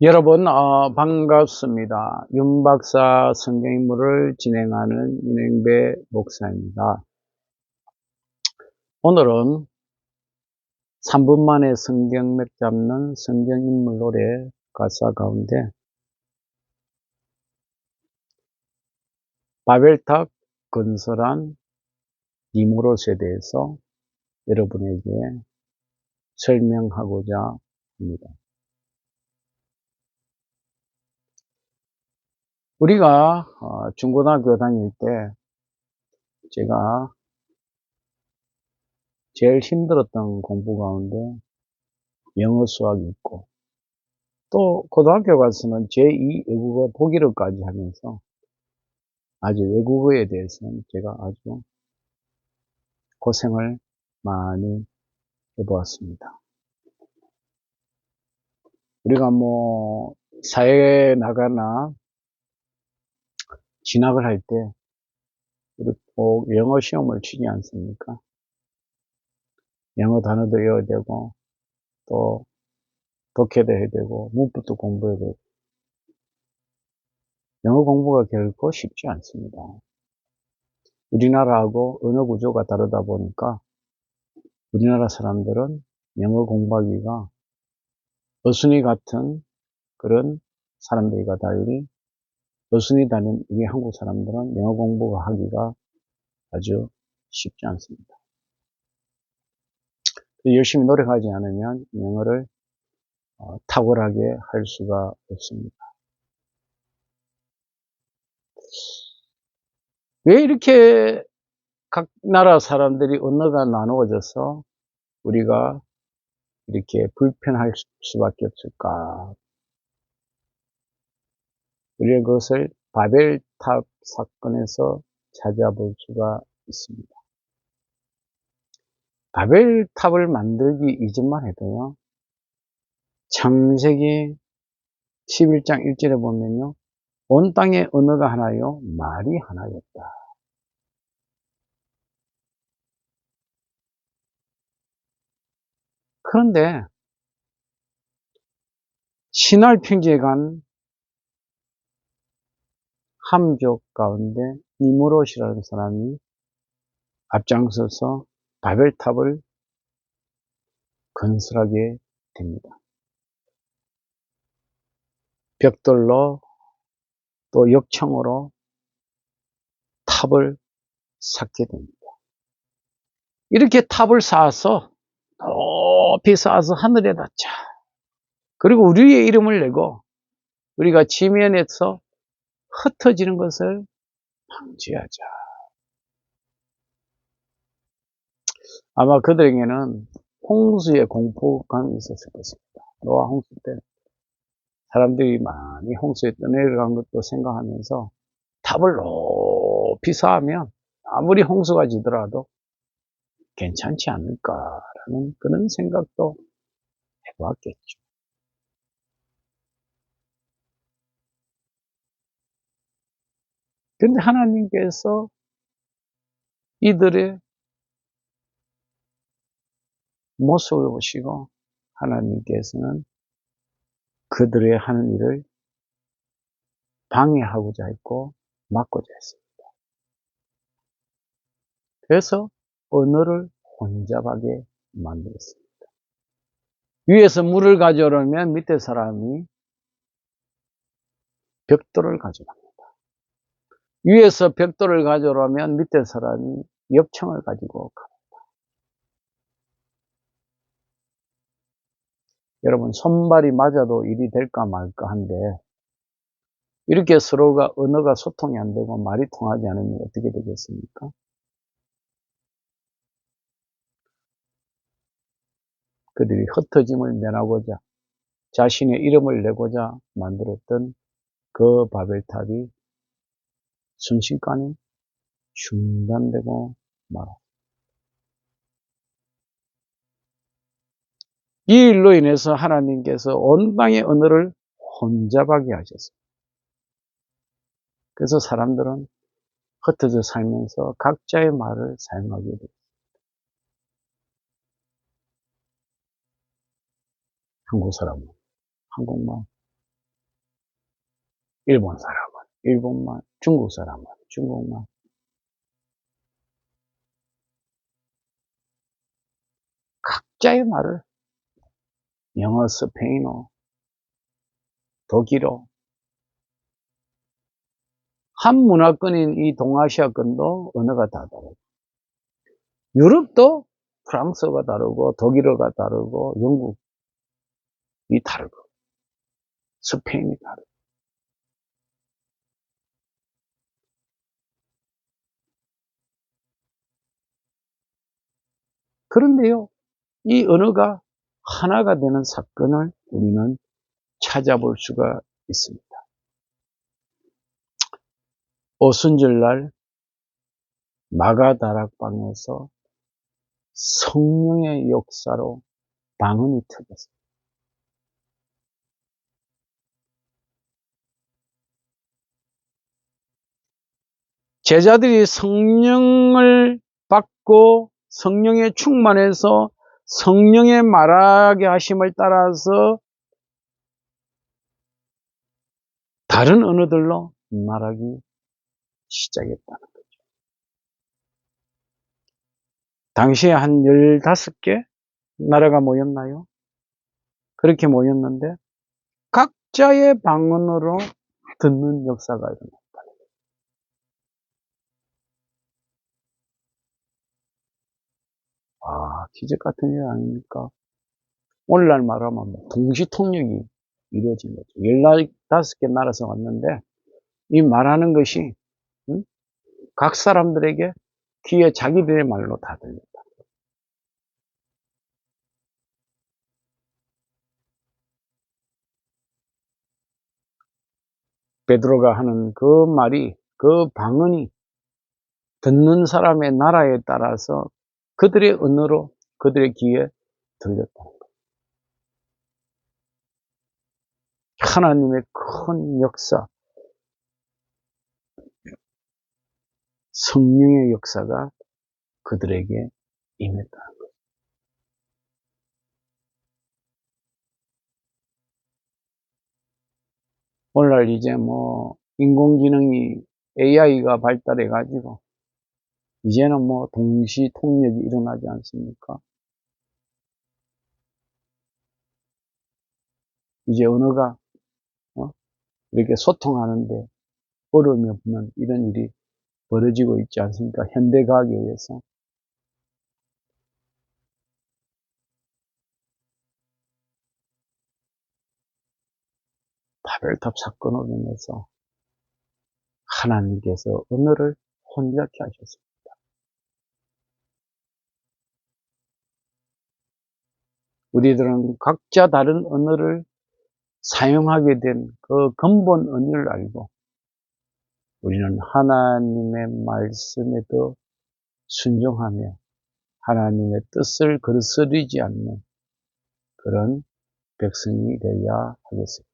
여러분, 반갑습니다. 윤 박사 성경인물을 진행하는 윤행배 목사입니다. 오늘은 3분 만에 성경맥 잡는 성경인물 노래 가사 가운데 바벨탑 건설한 니무롯에 대해서 여러분에게 설명하고자 합니다. 우리가 중고등학교 다닐 때 제가 제일 힘들었던 공부 가운데 영어 수학이 있고, 또 고등학교 가서는 제2 외국어 독일어까지 하면서 아주 외국어에 대해서는 제가 아주 고생을 많이 해보았습니다. 우리가 사회에 나가나 진학을 할 때 우리 꼭 영어 시험을 치지 않습니까? 영어 단어도 외워야 되고, 또 독해도 해야 되고, 문법도 공부해야 되고. 영어 공부가 결코 쉽지 않습니다. 우리나라하고 언어 구조가 다르다 보니까 우리나라 사람들은 영어 공부하기가 어순이 같은 그런 사람들과 달리, 어순이 다른 우리 한국 사람들은 영어 공부가 하기가 아주 쉽지 않습니다. 열심히 노력하지 않으면 영어를 탁월하게 할 수가 없습니다. 왜 이렇게 각 나라 사람들이 언어가 나누어져서 우리가 이렇게 불편할 수밖에 없을까? 우리가 그것을 바벨탑 사건에서 찾아볼 수가 있습니다. 바벨탑을 만들기 이전만 해도요, 창세기 11장 1절에 보면요, 온 땅의 언어가 하나요, 말이 하나였다. 그런데 신할 평지에 간 함족 가운데 니무롯이라는 사람이 앞장서서 바벨탑을 건설하게 됩니다. 벽돌로 또 역청으로 탑을 쌓게 됩니다. 이렇게 탑을 쌓아서 높이 쌓아서 하늘에다 쫙, 그리고 우리의 이름을 내고 우리가 지면에서 흩어지는 것을 방지하자. 아마 그들에게는 홍수의 공포감이 있었을 것입니다. 노아 홍수 때 사람들이 많이 홍수에 떠내려간 것도 생각하면서 탑을 높이 쌓으면 아무리 홍수가 지더라도 괜찮지 않을까라는 그런 생각도 해보았겠죠. 근데 하나님께서 이들의 모습을 보시고 하나님께서는 그들의 하는 일을 방해하고자 했고 막고자 했습니다. 그래서 언어를 혼잡하게 만들었습니다. 위에서 물을 가져오려면 밑에 사람이 벽돌을 가져갑니다. 위에서 벽돌을 가져오려면 밑에 사람이 엽청을 가지고 갑니다. 여러분, 손발이 맞아도 일이 될까 말까 한데, 이렇게 서로가 언어가 소통이 안 되고 말이 통하지 않으면 어떻게 되겠습니까? 그들이 흩어짐을 면하고자 자신의 이름을 내고자 만들었던 그 바벨탑이 순식간에 중단되고 말았습니다. 이 일로 인해서 하나님께서 온 땅의 언어를 혼잡하게 하셨습니다. 그래서 사람들은 흩어져 살면서 각자의 말을 사용하게 됩니다. 한국 사람은 한국말, 일본 사람은 일본말, 중국 사람은 중국말. 각자의 말을 영어, 스페인어, 독일어, 한 문화권인 이 동아시아권도 언어가 다 다르고, 유럽도 프랑스어가 다르고, 독일어가 다르고, 영국이 다르고, 스페인이 다르고. 그런데요, 이 언어가 하나가 되는 사건을 우리는 찾아볼 수가 있습니다. 오순절날 마가다락방에서 성령의 역사로 방언이 터졌어요. 제자들이 성령을 받고 성령에 충만해서 성령의 말하게 하심을 따라서 다른 언어들로 말하기 시작했다는 거죠. 당시에 한 15개 나라가 모였나요? 그렇게 모였는데 각자의 방언으로 듣는 역사가 일어났다. 기적 같은 일 아닙니까? 오늘날 말하면 동시통역이 이루어진 거죠. 15개 나라에서 왔는데 이 말하는 것이 각 사람들에게 귀에 자기들의 말로 다 들린다. 베드로가 하는 그 말이, 그 방언이 듣는 사람의 나라에 따라서 그들의 언어로 그들의 귀에 들렸다. 하나님의 큰 역사, 성령의 역사가 그들에게 임했다. 오늘날 이제 인공지능이 AI가 발달해 가지고 이제는 동시 통역이 일어나지 않습니까? 이제 언어가 이렇게 소통하는데 어려움이 없는 이런 일이 벌어지고 있지 않습니까? 현대과학에 의해서. 바벨탑 사건으로 인해서 하나님께서 언어를 혼잡케 하셨습니다. 우리들은 각자 다른 언어를 사용하게 된 그 근본 의미를 알고 우리는 하나님의 말씀에 더 순종하며 하나님의 뜻을 거스르지 않는 그런 백성이 되어야 하겠습니다.